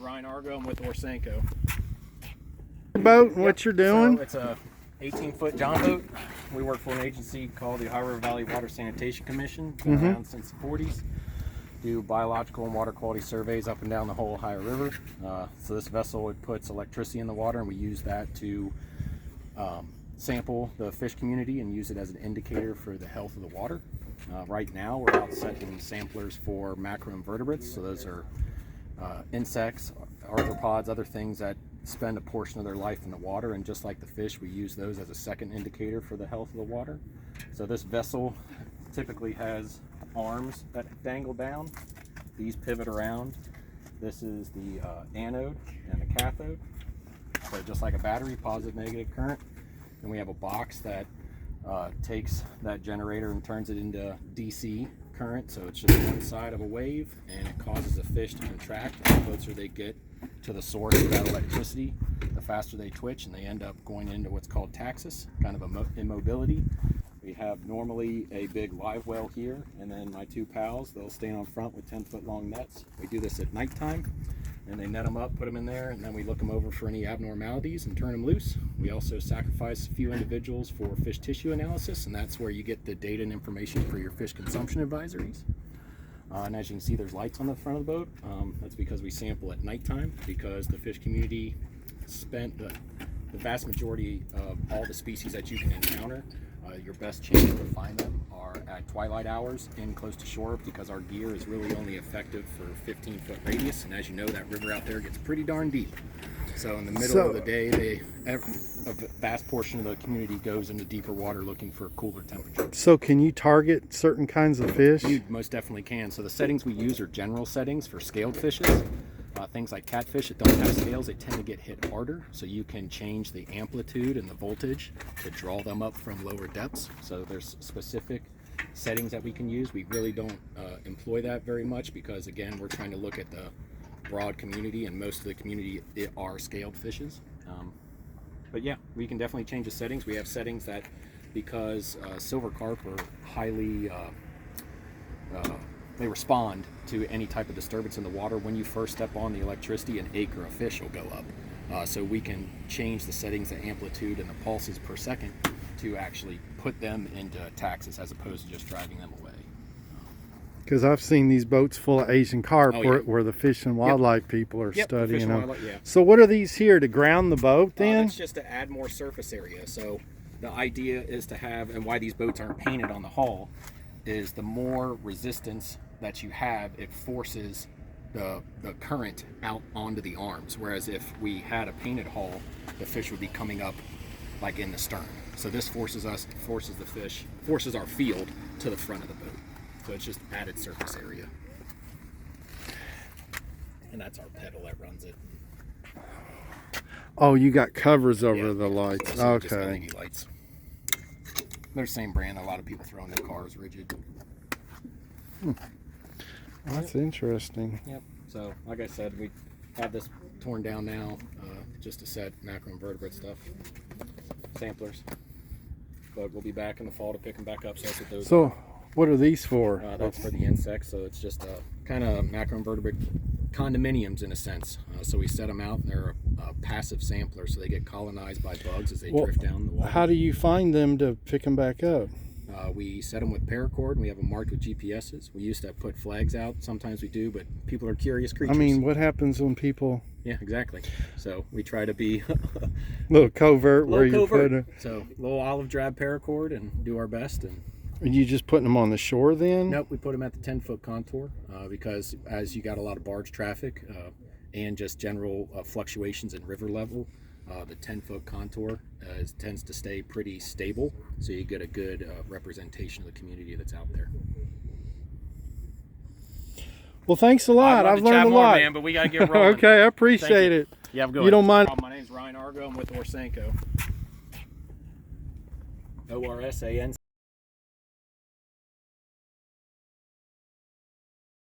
Ryan Argo. I'm with ORSANCO. Boat, what you're doing? So it's a 18-foot John boat. We work for an agency called the Ohio River Valley Water Sanitation Commission. Been around since the 40s. Do biological and water quality surveys up and down the whole Ohio River. So this vessel, it puts electricity in the water, and we use that to sample the fish community and use it as an indicator for the health of the water. Right now we're out setting samplers for macroinvertebrates, so those are insects, arthropods, other things that spend a portion of their life in the water, and just like the fish, we use those as a second indicator for the health of the water. So this vessel typically has arms that dangle down. These pivot around. This is the anode and the cathode. So just like a battery, positive, negative current. And we have a box that takes that generator and turns it into DC current. So it's just one side of a wave, and it causes a fish to contract. The closer they get to the source of that electricity, the faster they twitch, and they end up going into what's called taxis, kind of immobility. We have normally a big live well here, and then my two pals, they'll stand on front with 10-foot long nets. We do this at nighttime, and they net them up, put them in there, and then we look them over for any abnormalities and turn them loose. We also sacrifice a few individuals for fish tissue analysis, and that's where you get the data and information for your fish consumption advisories. And as you can see, there's lights on the front of the boat. That's because we sample at nighttime, because the fish community spent the vast majority of all the species that you can encounter. Your best chance to find them are at twilight hours and close to shore, because our gear is really only effective for 15-foot radius, and as you know, that river out there gets pretty darn deep. So in the middle of the day, a vast portion of the community goes into deeper water looking for cooler temperatures. So can you target certain kinds of fish? You most definitely can. So the settings we use are general settings for scaled fishes. Things like catfish that don't have scales, they tend to get hit harder, so you can change the amplitude and the voltage to draw them up from lower depths. So there's specific settings that we can use. We really don't employ that very much, because again, we're trying to look at the broad community, and most of the community are scaled fishes. But yeah, we can definitely change the settings. We have settings that, because silver carp are highly they respond to any type of disturbance in the water. When you first step on the electricity, an acre of fish will go up. So we can change the settings, the amplitude, and the pulses per second to actually put them into taxis as opposed to just driving them away. Because I've seen these boats full of Asian carp where the Fish and Wildlife people are studying them. So what are these here, to ground the boat then? It's just to add more surface area. So the idea is to have, and why these boats aren't painted on the hull, is the more resistance that you have, it forces the current out onto the arms. Whereas if we had a painted hull, the fish would be coming up like in the stern. So this forces our field to the front of the boat. So it's just added surface area. And that's our pedal that runs it. Oh, you got covers over the lights. So okay. Just LED lights. They're the same brand. A lot of people throw in their cars, rigid. That's interesting. Yep. So, like I said, we have this torn down now, just to set macroinvertebrate stuff, samplers. But we'll be back in the fall to pick them back up. So that's what those. So, what are these for? That's for the insects. So it's just kind of macroinvertebrate condominiums in a sense. So we set them out, and they're a passive sampler, so they get colonized by bugs as they drift down the water. How do you find them to pick them back up? We set them with paracord, and we have them marked with GPSs. We used to put flags out. Sometimes we do, but people are curious creatures. I mean, what happens when people... Yeah, exactly. So we try to be a little covert where you put it. So little olive drab paracord and do our best. And are you just putting them on the shore then? Nope, we put them at the 10-foot contour because as you got a lot of barge traffic and just general fluctuations in river level, the 10-foot contour tends to stay pretty stable, so you get a good representation of the community that's out there. Well, thanks a lot. I've learned a lot, man, but we gotta get rolling. Okay, I appreciate it. Yeah, have a good You don't mind? My name's Ryan Argo. I'm with ORSANCO. ORSANCO.